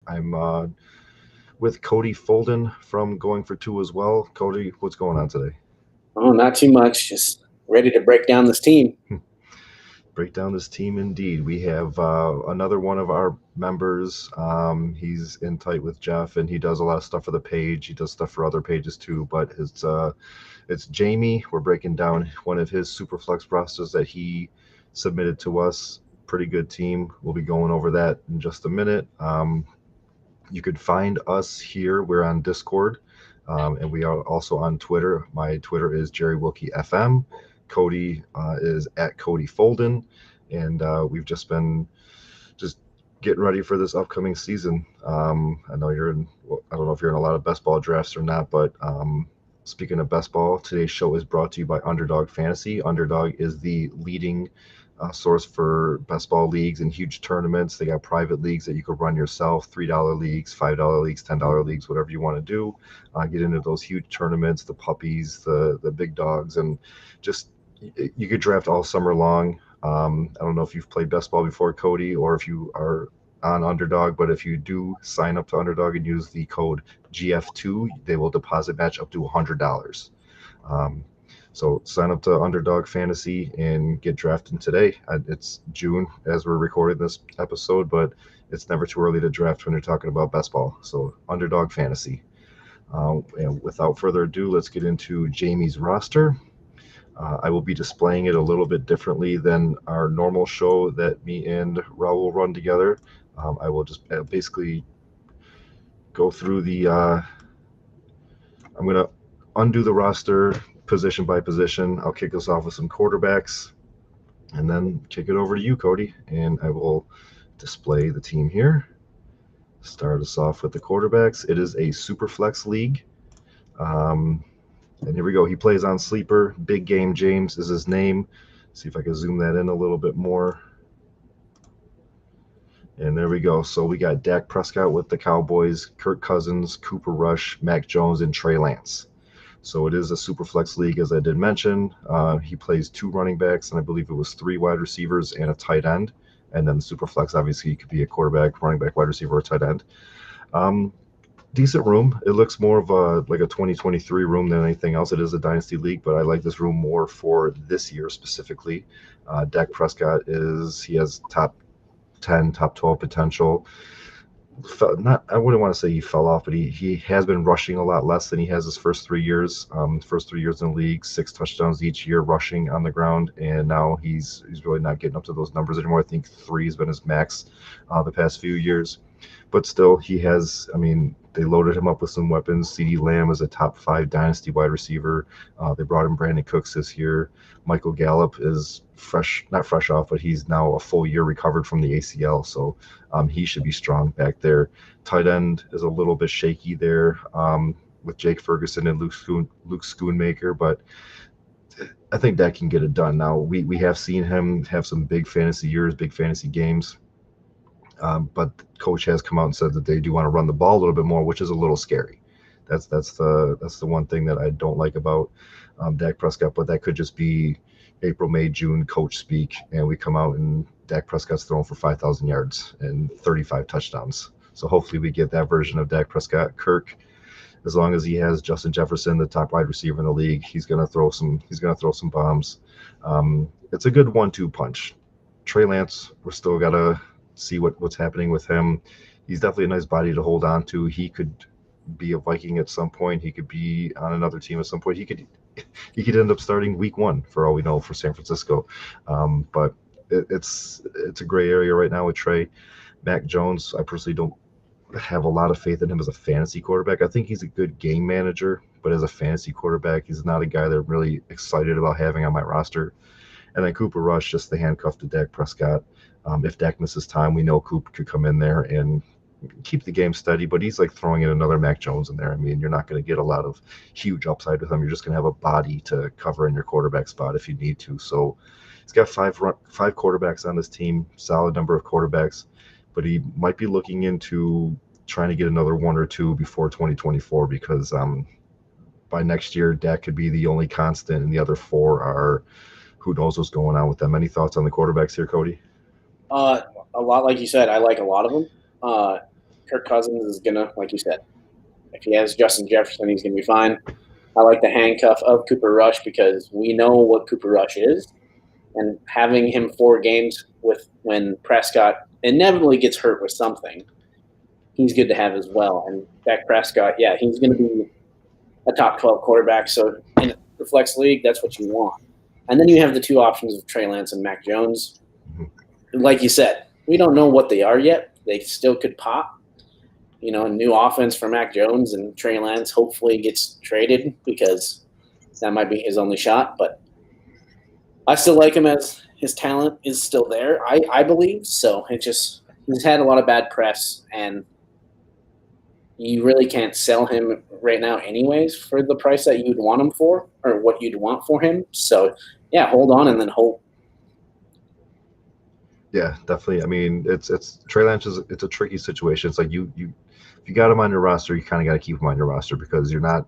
I'm with Cody Folden from Going for Two as well. Cody, what's going on today? Oh, not too much. Just ready to break down this team. Break down this team indeed. We have another one of our members. He's in tight with Jeff, and he does a lot of stuff for the page. He does stuff for other pages too. But it's Jamie. We're breaking down one of his Superflex rosters that he submitted to us. Pretty good team. We'll be going over that in just a minute. You could find us here. We're on Discord, and we are also on Twitter. My Twitter is Jerry Wilkie FM. Cody is at Cody Folden, and we've just been getting ready for this upcoming season. I know you're in. Well, I don't know if you're in a lot of best ball drafts or not, but speaking of best ball, today's show is brought to you by Underdog Fantasy. Underdog is the leading source for best ball leagues and huge tournaments. They got private leagues that you could run yourself, $3 leagues, $5 leagues, $10 leagues, whatever you want to do. Get into those huge tournaments, the puppies, the big dogs, and just you could draft all summer long. I don't know if you've played best ball before, Cody, or if you are on Underdog, but if you do sign up to Underdog and use the code GF2, they will deposit match up to $100. So sign up to Underdog Fantasy and get drafting today. It's June as we're recording this episode, but it's never too early to draft when you're talking about best ball. So Underdog Fantasy. And without further ado, let's get into Jamie's roster. I will be displaying it a little bit differently than our normal show that me and Raul run together. I will just basically go through I'm going to undo the roster position by position. I'll kick us off with some quarterbacks and then kick it over to you, Cody. And I will display the team here. Start us off with the quarterbacks. It is a super flex league. And here we go. He plays on Sleeper. Big Game James is his name. See if I can zoom that in a little bit more. And there we go. So we got Dak Prescott with the Cowboys, Kirk Cousins, Cooper Rush, Mac Jones, and Trey Lance. So it is a super flex league, as I did mention. He plays 2 running backs, and I believe it was 3 wide receivers and a tight end. And then super flex, obviously, you could be a quarterback, running back, wide receiver, or tight end. Decent room. It looks more of a 2023 room than anything else. It is a Dynasty league, but I like this room more for this year specifically. Dak Prescott he has top 10, top 12 potential. I wouldn't want to say he fell off, but he has been rushing a lot less than he has his first 3 years. First 3 years in the league, 6 touchdowns each year rushing on the ground, and now he's really not getting up to those numbers anymore. I think 3 has been his max the past few years. But still, they loaded him up with some weapons. CeeDee Lamb is a top 5 Dynasty wide receiver. They brought in Brandon Cooks this year. Michael Gallup is not fresh off, but he's now a full year recovered from the ACL. So he should be strong back there. Tight end is a little bit shaky there with Jake Ferguson and Luke Schoonmaker, but I think that can get it done. Now, we have seen him have some big fantasy years, big fantasy games. But the coach has come out and said that they do want to run the ball a little bit more, which is a little scary. That's the one thing that I don't like about Dak Prescott. But that could just be April, May, June coach speak, and we come out and Dak Prescott's thrown for 5,000 yards and 35 touchdowns. So hopefully we get that version of Dak Prescott. Kirk, as long as he has Justin Jefferson, the top wide receiver in the league, he's gonna throw some bombs. It's a good 1-2 punch. Trey Lance, we're still gotta see what's happening with him. He's definitely a nice body to hold on to. He could be a Viking at some point. He could be on another team at some point. He could end up starting week 1 for all we know for San Francisco. But it's a gray area right now with Trey. Mac Jones, I personally don't have a lot of faith in him as a fantasy quarterback. I think he's a good game manager, but as a fantasy quarterback, he's not a guy that I'm really excited about having on my roster. And then Cooper Rush, just the handcuff to Dak Prescott. If Dak misses time, we know Coop could come in there and keep the game steady, but he's like throwing in another Mac Jones in there. I mean, you're not going to get a lot of huge upside with him. You're just going to have a body to cover in your quarterback spot if you need to. So he's got five quarterbacks on this team, solid number of quarterbacks, but he might be looking into trying to get another 1 or 2 before 2024 because by next year, Dak could be the only constant and the other 4 are who knows what's going on with them. Any thoughts on the quarterbacks here, Cody? A lot, like you said, I like a lot of them. Kirk Cousins is going to, like you said, if he has Justin Jefferson, he's going to be fine. I like the handcuff of Cooper Rush because we know what Cooper Rush is. And having him 4 games when Prescott inevitably gets hurt with something, he's good to have as well. And Dak Prescott, yeah, he's going to be a top 12 quarterback. So in the flex league, that's what you want. And then you have the 2 options of Trey Lance and Mac Jones. Like you said, we don't know what they are yet. They still could pop. A new offense for Mac Jones, and Trey Lance hopefully gets traded because that might be his only shot. But I still like him as his talent is still there, I believe. So he's had a lot of bad press, and you really can't sell him right now anyways for the price that you'd want him for or what you'd want for him. So, yeah, hold on and then hope. Yeah, definitely. I mean, it's Trey Lance it's a tricky situation. It's like if you got him on your roster, you kind of got to keep him on your roster because you're not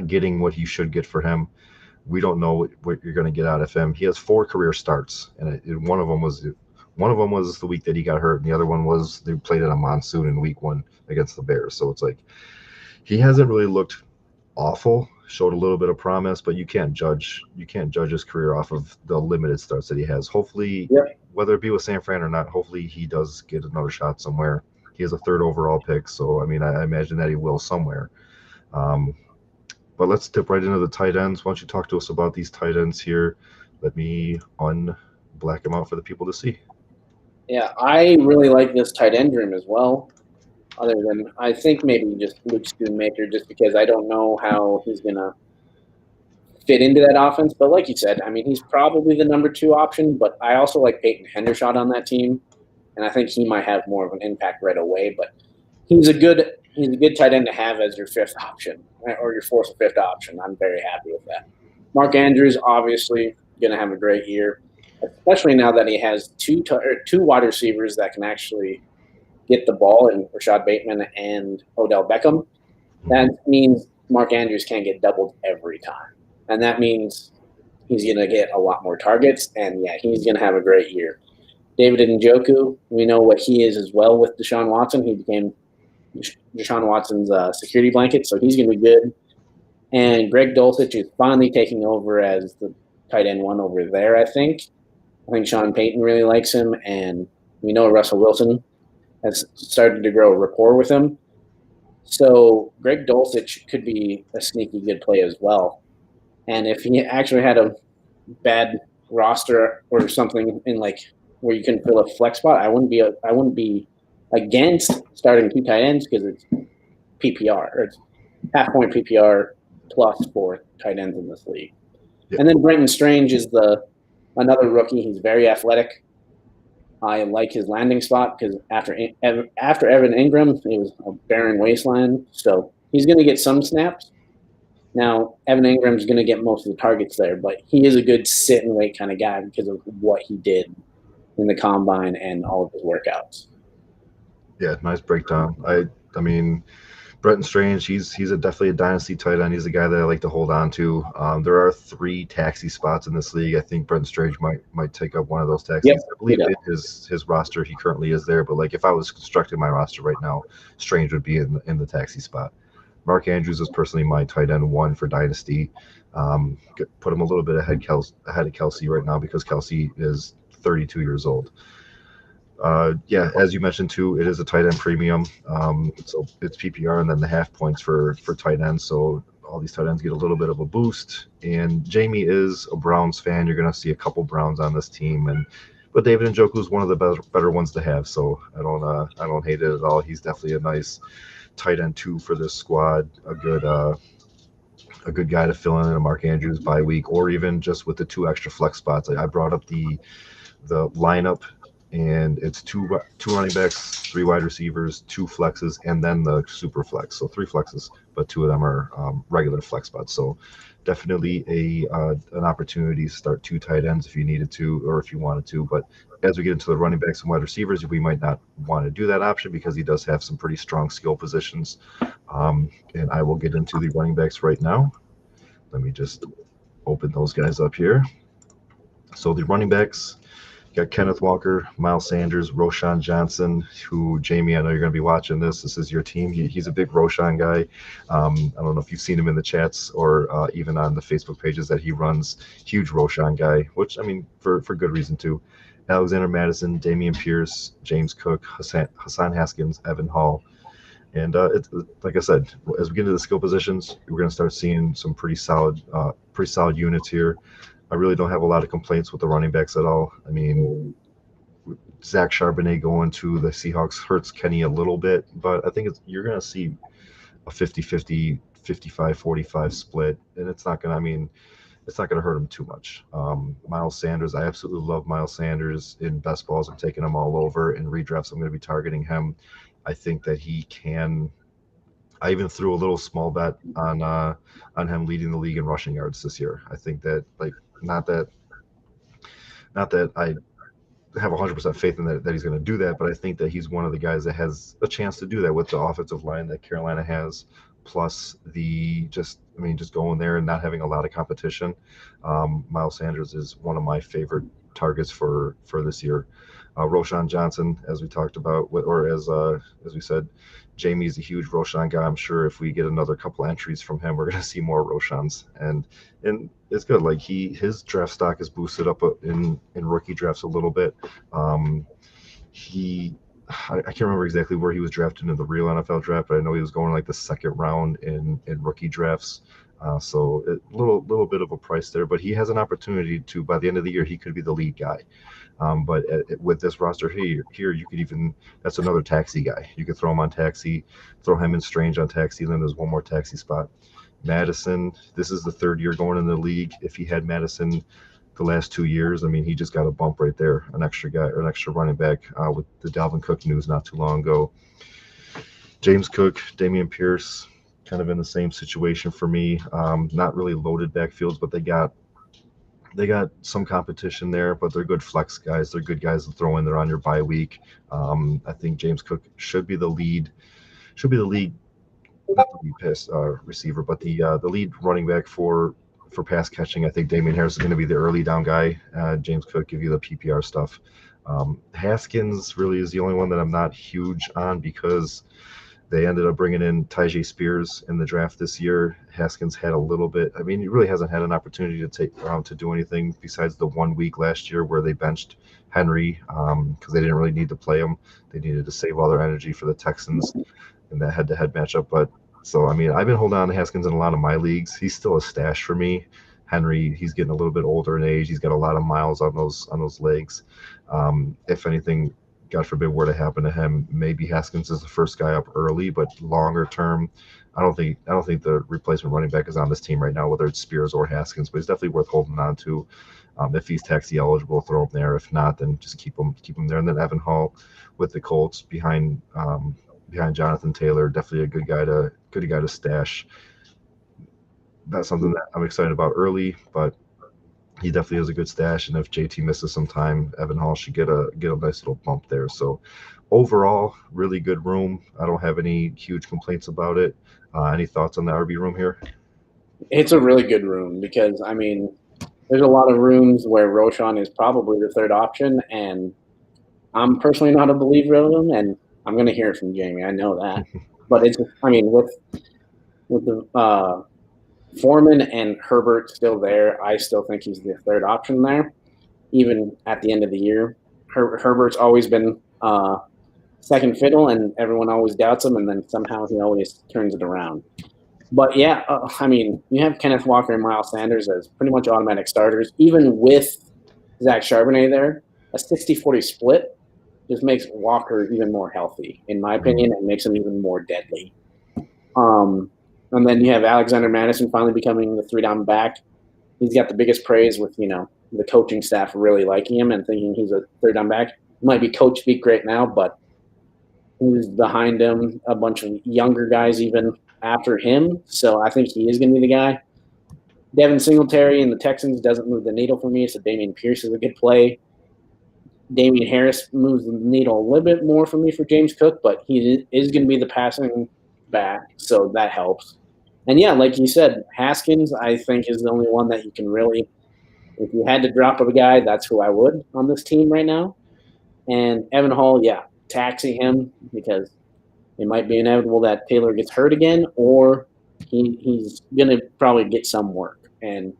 getting what you should get for him. We don't know what you're going to get out of him. He has 4 career starts, and one of them was the week that he got hurt, and the other one was they played in a monsoon in week 1 against the Bears. So it's like he hasn't really looked awful. Showed a little bit of promise, but you can't judge his career off of the limited starts that he has. Hopefully, whether it be with San Fran or not, hopefully he does get another shot somewhere. He has a 3rd overall pick, so I mean, I imagine that he will somewhere. But let's dip right into the tight ends. Why don't you talk to us about these tight ends here? Let me black them out for the people to see. Yeah, I really like this tight end room as well. Other than I think maybe just Luke Schoonmaker, just because I don't know how he's gonna fit into that offense. But like you said, I mean, he's probably the number 2 option. But I also like Peyton Hendershot on that team, and I think he might have more of an impact right away. But he's a good tight end to have as your 5th option or your 4th or 5th option. I'm very happy with that. Mark Andrews obviously going to have a great year, especially now that he has 2 wide receivers that can actually get the ball in Rashad Bateman and Odell Beckham. That means Mark Andrews can't get doubled every time. And that means he's going to get a lot more targets, and, yeah, he's going to have a great year. David Njoku, we know what he is as well with Deshaun Watson. He became Deshaun Watson's security blanket, so he's going to be good. And Greg Dulcich is finally taking over as the tight end 1 over there, I think. I think Sean Payton really likes him, and we know Russell Wilson has started to grow a rapport with him. So Greg Dulcich could be a sneaky good play as well. And if he actually had a bad roster or something in like where you can fill a flex spot, I wouldn't be against starting 2 tight ends because it's PPR or it's half-point PPR plus for tight ends in this league. Yep. And then Brenton Strange is another rookie. He's very athletic. I like his landing spot because after Evan Ingram, it was a barren wasteland. So he's going to get some snaps. Now, Evan Ingram's going to get most of the targets there, but he is a good sit and wait kind of guy because of what he did in the combine and all of his workouts. Yeah, nice breakdown. I mean, Brenton Strange, he's definitely a dynasty tight end. He's a guy that I like to hold on to. There are 3 taxi spots in this league. I think Brenton Strange might take up one of those taxis. Yep, I believe in his roster he currently is there, but like if I was constructing my roster right now, Strange would be in the taxi spot. Mark Andrews is personally my tight end 1 for Dynasty. Put him a little bit ahead of Kelsey right now because Kelsey is 32 years old. Yeah, as you mentioned too, it is a tight end premium. So it's PPR and then the half points for tight ends. So all these tight ends get a little bit of a boost. And Jamie is a Browns fan. You're going to see a couple Browns on this team, but David Njoku is one of the better ones to have. So I don't hate it at all. He's definitely a nice tight end 2 for this squad. A good guy to fill in a Mark Andrews bye week, or even just with the 2 extra flex spots. I brought up the lineup. And it's 2 running backs, 3 wide receivers, 2 flexes, and then the super flex. So 3 flexes, but 2 of them are regular flex spots. So definitely an opportunity to start 2 tight ends if you needed to or if you wanted to. But as we get into the running backs and wide receivers, we might not want to do that option because he does have some pretty strong skill positions. And I will get into the running backs right now. Let me just open those guys up here. So the running backs. got Kenneth Walker, Miles Sanders, Roshan Johnson, who, Jamie, I know you're going to be watching this. This is your team. He's a big Roshan guy. I don't know if you've seen him in the chats or even on the Facebook pages that he runs. Huge Roshan guy, which, I mean, for good reason, too. Alexander Madison, Damian Pierce, James Cook, Hassan Haskins, Evan Hall. And it's like I said, as we get into the skill positions, we're going to start seeing some pretty solid units here. I really don't have a lot of complaints with the running backs at all. I mean, Zach Charbonnet going to the Seahawks hurts Kenny a little bit, but I think you're going to see a 50-50, 55-45 split, and it's not going to hurt him too much. Miles Sanders, I absolutely love Miles Sanders. In best balls, I'm taking him all over. In redrafts, I'm going to be targeting him. I think that he can. I even threw a little small bet on him leading the league in rushing yards this year. I think that, like, not that I have 100% faith in that he's going to do that, but I think that he's one of the guys that has a chance to do that with the offensive line that Carolina has, plus just going there and not having a lot of competition. Miles Sanders is one of my favorite targets for this year. Roshan Johnson, as we talked about, or as we said, Jamie's a huge Roshan guy. I'm sure if we get another couple entries from him, we're going to see more Roshans, and it's good. Like his draft stock is boosted up in rookie drafts a little bit. I can't remember exactly where he was drafted in the real NFL draft, but I know he was going like the second round in rookie drafts. So a little bit of a price there, but he has an opportunity to, by the end of the year, he could be the lead guy. But with this roster here, you could even, that's another taxi guy. You could throw him on taxi, throw him in Strange on taxi, and then there's one more taxi spot. Madison, this is the third year going in the league. If he had Madison the last 2 years, I mean, he just got a bump right there, an extra guy or an extra running back with the Dalvin Cook news not too long ago. James Cook, Damian Pierce, kind of in the same situation for me. Not really loaded backfields, but they got some competition there, but they're good flex guys. They're good guys to throw in there on your bye week. I think James Cook should be the lead, not the lead receiver, but the lead running back for pass catching. I think Damian Harris is going to be the early down guy. James Cook give you the PPR stuff. Haskins really is the only one that I'm not huge on because they ended up bringing in Tyjae Spears in the draft this year. Haskins had a little bit. I mean, he really hasn't had an opportunity to do anything besides the 1 week last year where they benched Henry because they didn't really need to play him. They needed to save all their energy for the Texans in that head-to-head matchup. But so, I mean, I've been holding on to Haskins in a lot of my leagues. He's still a stash for me. Henry, he's getting a little bit older in age. He's got a lot of miles on those legs. If anything, God forbid, were to happen to him, maybe Haskins is the first guy up early, but longer term, I don't think the replacement running back is on this team right now, whether it's Spears or Haskins, but he's definitely worth holding on to. If he's taxi eligible, throw him there. If not, then just keep him there. And then Evan Hall with the Colts behind Jonathan Taylor, definitely a good guy to stash. That's something that I'm excited about early, but he definitely has a good stash, and if JT misses some time, Evan Hall should get a nice little bump there. So overall, really good room. I don't have any huge complaints about it. Any thoughts on the RB room here? It's a really good room because, I mean, there's a lot of rooms where Roshan is probably the third option, and I'm personally not a believer of him, and I'm going to hear it from Jamie. I know that. But it's, I mean, with the Foreman and Herbert still there, I still think he's the third option there, even at the end of the year. Herbert's always been second fiddle, and everyone always doubts him, and then somehow he always turns it around. But, yeah, I mean, you have Kenneth Walker and Miles Sanders as pretty much automatic starters. Even with Zach Charbonnet there, a 60-40 split just makes Walker even more healthy, in my opinion, and makes him even more deadly. And then you have Alexander Madison finally becoming the three-down back. He's got the biggest praise with, the coaching staff really liking him and thinking he's a third-down back. He might be coach speak right now, but who's behind him, a bunch of younger guys even after him. So I think he is going to be the guy. Devin Singletary and the Texans doesn't move the needle for me, so Damian Pierce is a good play. Damian Harris moves the needle a little bit more for me for James Cook, but he is going to be the passing back, so that helps. And, yeah, like you said, Haskins, I think, is the only one that you can really If you had to drop a guy, that's who I would on this team right now. And Evan Hall, yeah, taxi him because it might be inevitable that Taylor gets hurt again, or he's going to probably get some work. And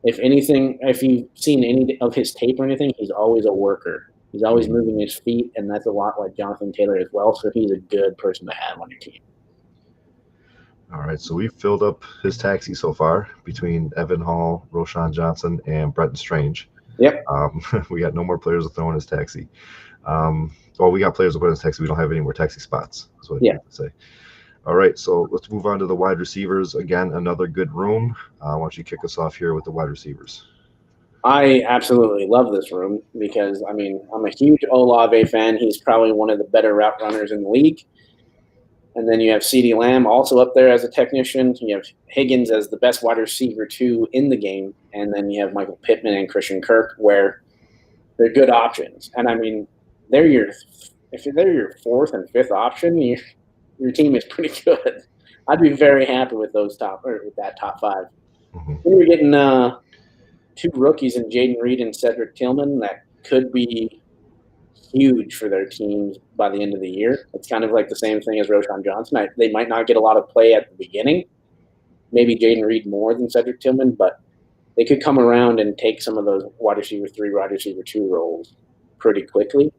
if anything, if you've seen any of his tape or anything, he's always a worker. He's always moving his feet, and that's a lot like Jonathan Taylor as well. So he's a good person to have on your team. All right, so we've filled up his taxi so far between Evan Hall, Roshan Johnson, and Bretton Strange. Yep. We got no more players to throw in his taxi. Well, we got players to put in his taxi. We don't have any more taxi spots. That's what I have to say. All right, so let's move on to the wide receivers. Again, another good room. Why don't you kick us off here with the wide receivers? I absolutely love this room because, I mean, I'm a huge Olave fan. He's probably one of the better route runners in the league. And then you have CeeDee Lamb also up there as a technician. You have Higgins as the best wide receiver, too, in the game. And then you have Michael Pittman and Christian Kirk, where they're good options. And, I mean, if they're your fourth and fifth option, your team is pretty good. I'd be very happy with with that top five. Mm-hmm. Then you're getting two rookies in Jaden Reed and Cedric Tillman that could be huge for their teams by the end of the year. It's kind of like the same thing as Roshan Johnson. They might not get a lot of play at the beginning, maybe Jaden Reed more than Cedric Tillman, but they could come around and take some of those wide receiver 3, wide receiver 2 roles pretty quickly.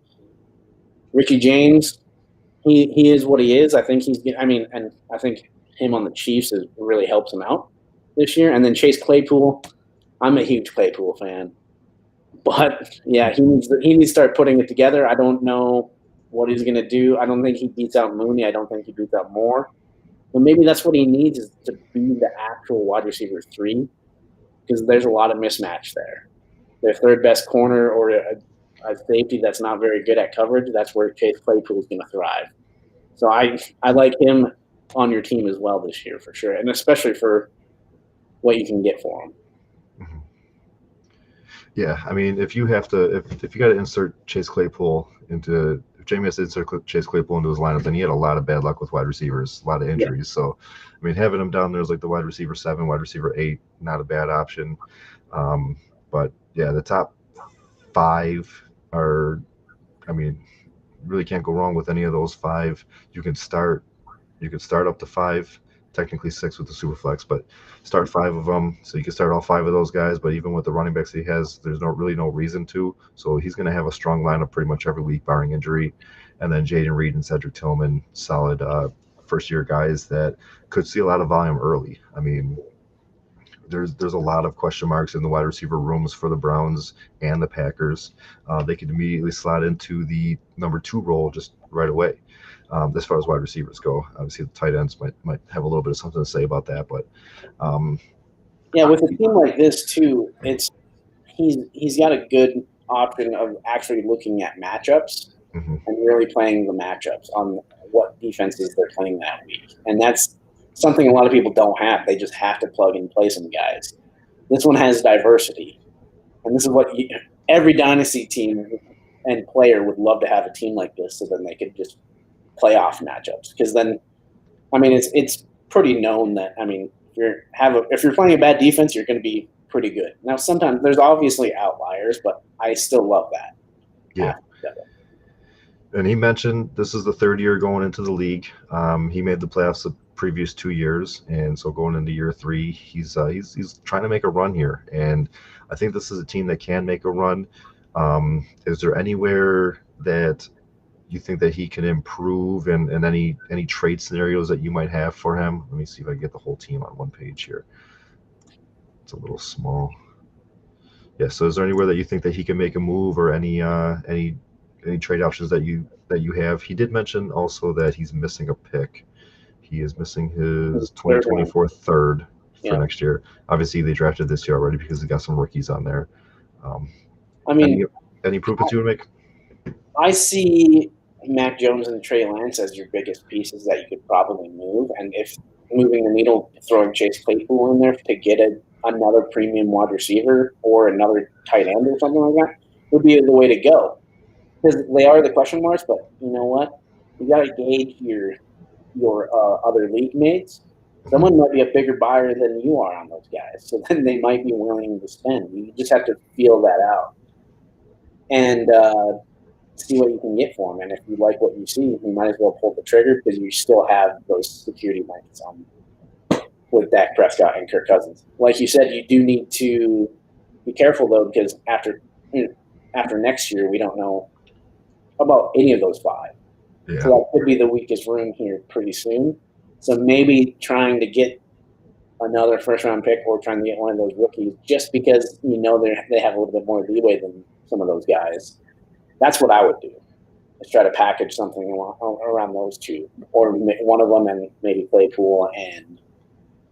Ricky James, he is what he is. I think and I think him on the Chiefs really helps him out this year. And then Chase Claypool, I'm a huge Claypool fan. But, yeah, he needs to start putting it together. I don't know what he's going to do. I don't think he beats out Mooney. I don't think he beats out Moore. But maybe that's what he needs is to be the actual wide receiver 3 because there's a lot of mismatch there. Their third best corner or a safety that's not very good at coverage, that's where Chase Claypool is going to thrive. So I like him on your team as well this year for sure, and especially for what you can get for him. Mm-hmm. Yeah, I mean, if you got to insert Chase Claypool if Jamie has to insert Chase Claypool into his lineup, then he had a lot of bad luck with wide receivers, a lot of injuries. Yeah. So, I mean, having him down there as like the wide receiver 7, wide receiver 8, not a bad option. But yeah, the top 5 are, I mean, really can't go wrong with any of those 5. You can start up to 5. Technically 6 with the super flex, but start 5 of them. So you can start all 5 of those guys. But even with the running backs he has, there's really no reason to. So he's going to have a strong lineup pretty much every week, barring injury. And then Jaden Reed and Cedric Tillman, solid first-year guys that could see a lot of volume early. I mean, there's a lot of question marks in the wide receiver rooms for the Browns and the Packers. They could immediately slot into the number 2 role just right away. As far as wide receivers go, obviously the tight ends might have a little bit of something to say about that, but with a team like this too, he's got a good option of actually looking at matchups and really playing the matchups on what defenses they're playing that week, and that's something a lot of people don't have. They just have to plug and play some guys. This one has diversity, and this is what every Dynasty team and player would love to have a team like this, so then they could just playoff matchups. Because then, I mean, it's pretty known that, I mean, if you're playing a bad defense, you're going to be pretty good. Now, sometimes there's obviously outliers, but I still love that. Yeah. And he mentioned this is the 3rd year going into the league. He made the playoffs the previous 2 years, and so going into year 3, he's trying to make a run here. And I think this is a team that can make a run. Is there anywhere that you think that he can improve and any trade scenarios that you might have for him? Let me see if I can get the whole team on one page here. It's a little small. Yeah, so is there anywhere that you think that he can make a move or any trade options that you have? He did mention also that he's missing a pick. He is missing his 2024 third for next year. Obviously, they drafted this year already because they got some rookies on there. I mean, any improvements you would make? I see Mac Jones and Trey Lance as your biggest pieces that you could probably move. And if moving the needle, throwing Chase Claypool in there to get another premium wide receiver or another tight end or something like that would be the way to go. Because they are the question marks, but you know what? You got to gauge your other league mates. Someone might be a bigger buyer than you are on those guys, so then they might be willing to spend. You just have to feel that out and see what you can get for them. And if you like what you see, you might as well pull the trigger because you still have those security blankets on with Dak Prescott and Kirk Cousins. Like you said, you do need to be careful though, because after next year, we don't know about any of those five. Yeah. So that could be the weakest room here pretty soon. So maybe trying to get another first-round pick or trying to get one of those rookies just because they have a little bit more leeway than some of those guys. That's what I would do, is try to package something around those two. Or one of them and maybe Claypool and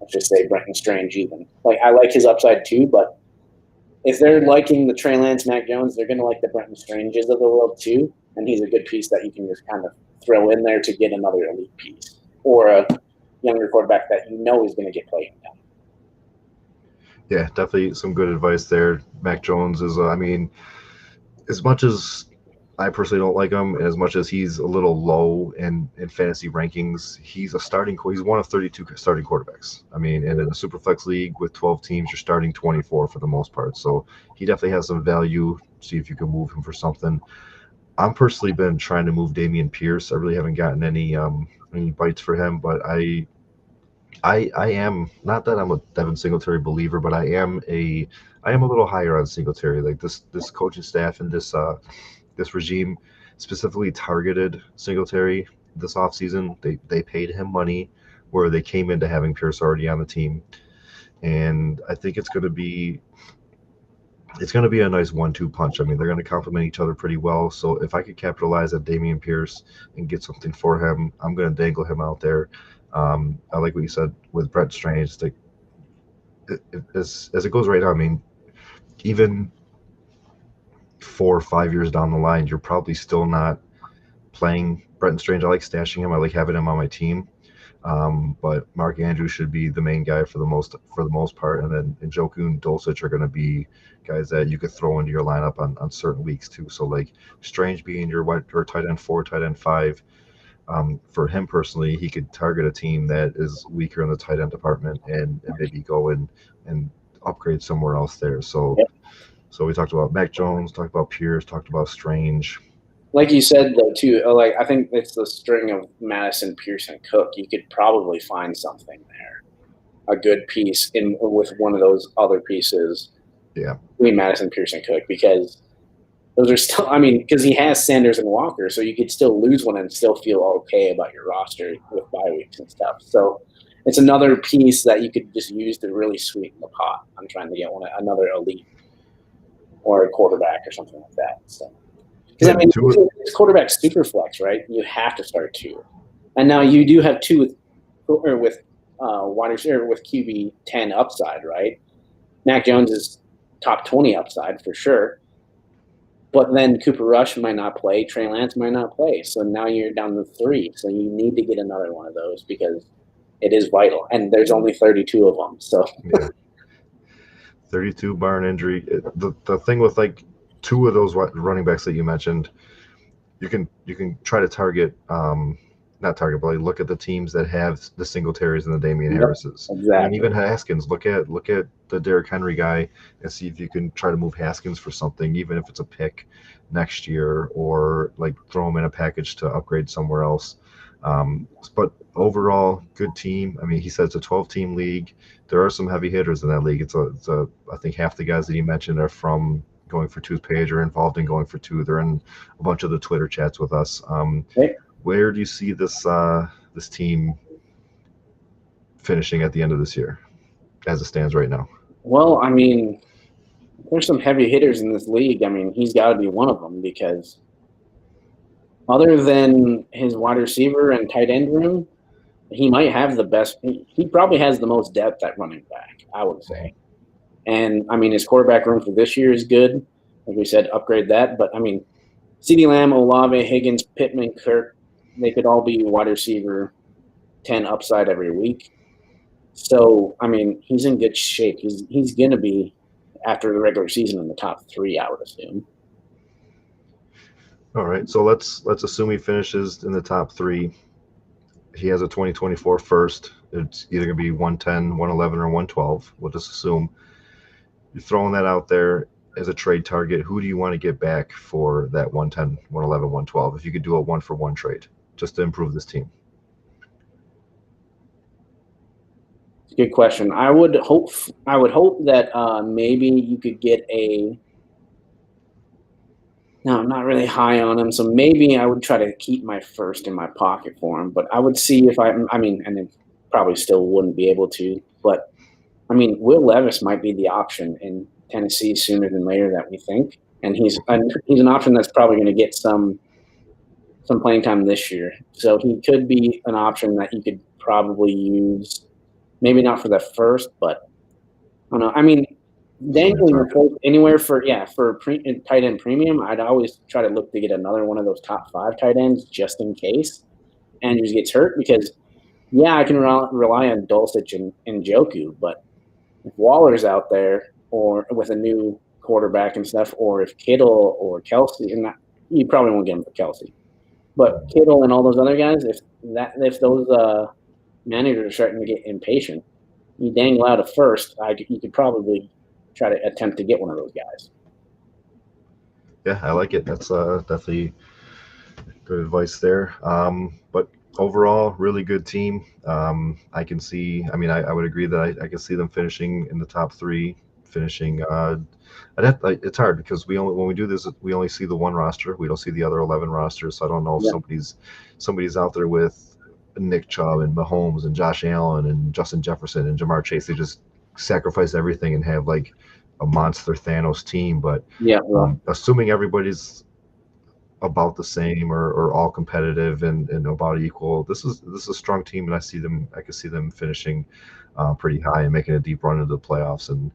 let's just say Brenton Strange even. Like, I like his upside too, but if they're liking the Trey Lance, Mac Jones, they're going to like the Brenton Stranges of the world too. And he's a good piece that you can just kind of throw in there to get another elite piece or a younger quarterback that you know is going to get playing time. Yeah, definitely some good advice there. Mac Jones is, as much as I personally don't like him, and as much as he's a little low in fantasy rankings, he's one of 32 starting quarterbacks. I mean, and in a Superflex league with 12 teams, you're starting 24 for the most part. So he definitely has some value. See if you can move him for something. I'm personally been trying to move Dameon Pierce. I really haven't gotten any bites for him, but I am, not that I'm a Devin Singletary believer, but I am a little higher on Singletary. Like this coaching staff and this regime specifically targeted Singletary this offseason. They paid him money where they came into having Pierce already on the team. And I think it's gonna be a nice 1-2 punch. I mean, they're going to complement each other pretty well. So if I could capitalize at Dameon Pierce and get something for him, I'm going to dangle him out there. I like what you said with Brett Strange. As it goes right now, I mean, even 4 or 5 years down the line, you're probably still not playing Brenton Strange. I like stashing him. I like having him on my team. But Mark Andrews should be the main guy for the most part, and then Njoku and Dulcich are going to be guys that you could throw into your lineup on certain weeks too. So like Strange being your tight end 4, tight end 5. For him personally, he could target a team that is weaker in the tight end department and maybe go and upgrade somewhere else there. So So we talked about Mac Jones, talked about Pierce, talked about Strange. Like you said, though, too, like I think it's the string of Madison, Pierce, and Cook. You could probably find something there, a good piece with one of those other pieces. Yeah, between Madison, Pierce, and Cook, because those are still. I mean, because he has Sanders and Walker, so you could still lose one and still feel okay about your roster with bye weeks and stuff. So it's another piece that you could just use to really sweeten the pot. I'm trying to get another elite or a quarterback or something like that. So. Because I mean, it's quarterback super flex, right? You have to start 2, and now you do have 2 with wide receiver with QB 10 upside, right? Mac Jones is top 20 upside for sure, but then Cooper Rush might not play, Trey Lance might not play, so now you're down to 3. So you need to get another one of those because it is vital, and there's only 32 of them. So yeah, 32 barn injury. The thing with like 2 of those running backs that you mentioned, you can try to target, not target, but like look at the teams that have the Singletaries and the Damian Harrises. Exactly. And even Haskins. Look at the Derrick Henry guy and see if you can try to move Haskins for something, even if it's a pick next year, or like throw him in a package to upgrade somewhere else. But overall, good team. I mean, he said it's a 12-team league. There are some heavy hitters in that league. It's a I think half the guys that he mentioned are from Going for Two's page or involved in Going for Two. They're in a bunch of the Twitter chats with us. Where do you see this team finishing at the end of this year, as it stands right now? Well, I mean, there's some heavy hitters in this league. I mean, he's got to be one of them because other than his wide receiver and tight end room, he might have the best. He probably has the most depth at running back, I would say. And, I mean, his quarterback room for this year is good. Like we said, upgrade that. But, I mean, CeeDee Lamb, Olave, Higgins, Pittman, Kirk, they could all be wide receiver 10 upside every week. So, I mean, he's in good shape. He's going to be, after the regular season, in the top 3, I would assume. All right. So let's assume he finishes in the top 3. He has a 2024 first. It's either going to be 110, 111, or 112. We'll just assume you're throwing that out there as a trade target. Who do you want to get back for that 110, 111, 112? If you could do a 1-for-1 trade just to improve this team. Good question. I would hope that maybe you could get a. No, I'm not really high on him, so maybe I would try to keep my first in my pocket for him. But I would see if I mean, and then probably still wouldn't be able to. But I mean, Will Levis might be the option in Tennessee sooner than later that we think, and he's an option that's probably going to get some playing time this year. So he could be an option that you could probably use. Maybe not for the first, but I don't know. I mean, dangling the first anywhere for tight end premium, I'd always try to look to get another one of those top 5 tight ends just in case Andrews gets hurt because, I can rely on Dulcich and Njoku, but if Waller's out there or with a new quarterback and stuff, or if Kittle or Kelsey, and you probably won't get him for Kelsey, but Kittle and all those other guys, if those managers are starting to get impatient, you dangle out a first, you could probably try to attempt to get one of those guys. Yeah, I like it. That's definitely good advice there. But overall, really good team. I can see. I mean, I would agree that I can see them finishing in the top 3. Finishing. It's hard because when we do this, we only see the one roster. We don't see the other 11 rosters. So I don't know if somebody's out there with Nick Chubb and Mahomes and Josh Allen and Justin Jefferson and Jamar Chase. They just sacrifice everything and have like a monster Thanos team. But assuming everybody's about the same or all competitive and about equal, this is a strong team, and I could see them finishing pretty high and making a deep run into the playoffs. And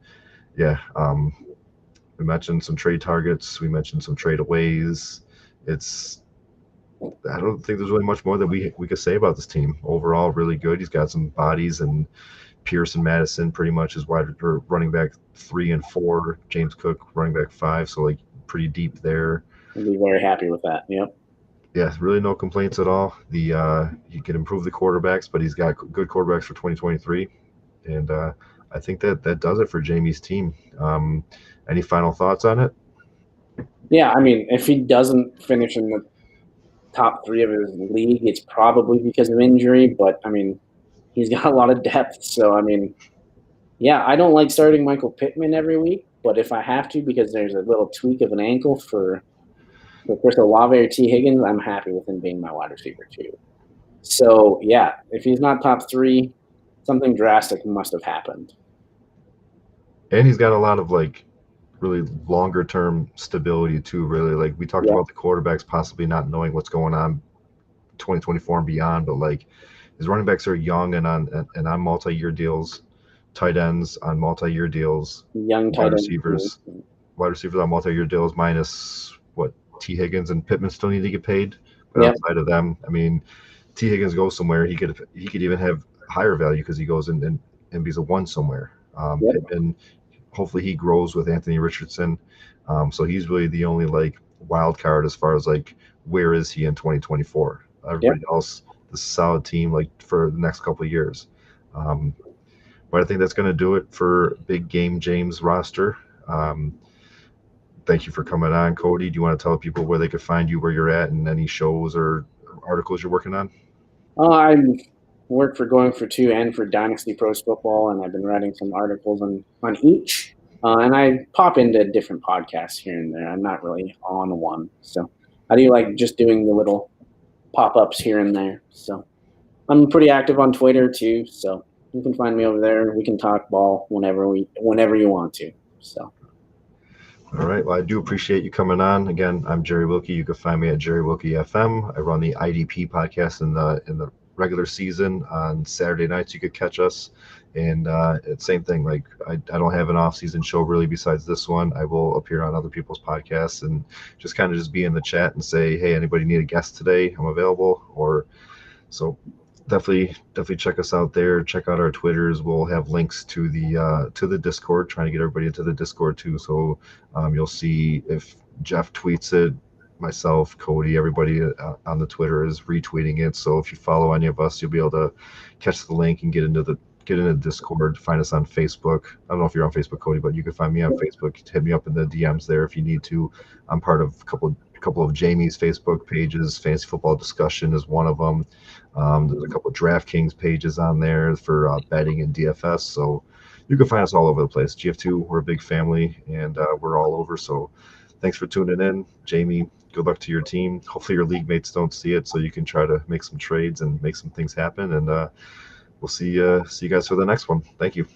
we mentioned some trade targets, we mentioned some trade aways. I don't think there's really much more that we could say about this team. Overall, really good. He's got some bodies, and Pierce and Madison pretty much is running back 3 and 4. James Cook running back 5, so like pretty deep there. I'd be very happy with that. Yep. Yeah, really no complaints at all. He can improve the quarterbacks, but he's got good quarterbacks for 2023, and I think that does it for Jamie's team. Any final thoughts on it? Yeah, I mean, if he doesn't finish in the top 3 of his league, it's probably because of injury, but I mean, he's got a lot of depth. So, I mean, I don't like starting Michael Pittman every week, but if I have to because there's a little tweak of an ankle for Chris Olave or T. Higgins, I'm happy with him being my wide receiver too. So, if he's not top 3, something drastic must have happened. And he's got a lot of like really longer term stability too. Really, like we talked about the quarterbacks possibly not knowing what's going on 2024 and beyond, but like his running backs are young and on multi-year deals, tight ends on multi-year deals, young tight wide receivers on multi-year deals minus what T. Higgins and Pittman still need to get paid. But outside of them, I mean, T. Higgins goes somewhere, he could even have higher value because he goes and he's a 1 somewhere. Pittman, hopefully he grows with Anthony Richardson. So he's really the only like wild card as far as like where is he in 2024. Everybody else, this solid team like for the next couple of years. But I think that's going to do it for Big Game James roster. Thank you for coming on, Cody. Do you want to tell people where they could find you, where you're at, and any shows or articles you're working on? I work for Going for Two and for Dynasty Pros Football, and I've been writing some articles on each. And I pop into different podcasts here and there. I'm not really on one. So I do like just doing the little pop-ups here and there. So I'm pretty active on Twitter too. So you can find me over there. We can talk ball whenever you want to. So. All right. Well, I do appreciate you coming on. Again, I'm Jerry Wilkie. You can find me at Jerry Wilkie FM. I run the IDP podcast in the regular season on Saturday nights. You could catch us, and it's same thing. Like I don't have an off-season show really besides this one. I will appear on other people's podcasts and just kind of just be in the chat and say, hey, anybody need a guest today? I'm available. Or so. Definitely check us out there. Check out our Twitters. We'll have links to the Discord, trying to get everybody into the Discord too. So you'll see if Jeff tweets it, myself, Cody, everybody on the Twitter is retweeting it. So if you follow any of us, you'll be able to catch the link and get into Discord. Find us on Facebook. I don't know if you're on Facebook, Cody, but you can find me on Facebook. Hit me up in the DMs there if you need to. I'm part of a couple of Jamie's Facebook pages. Fantasy Football Discussion is one of them. There's a couple of DraftKings pages on there for betting and DFS. So you can find us all over the place. GF2, we're a big family, and we're all over. So thanks for tuning in, Jamie. Good luck to your team. Hopefully your league mates don't see it, so you can try to make some trades and make some things happen. And we'll see you guys for the next one. Thank you.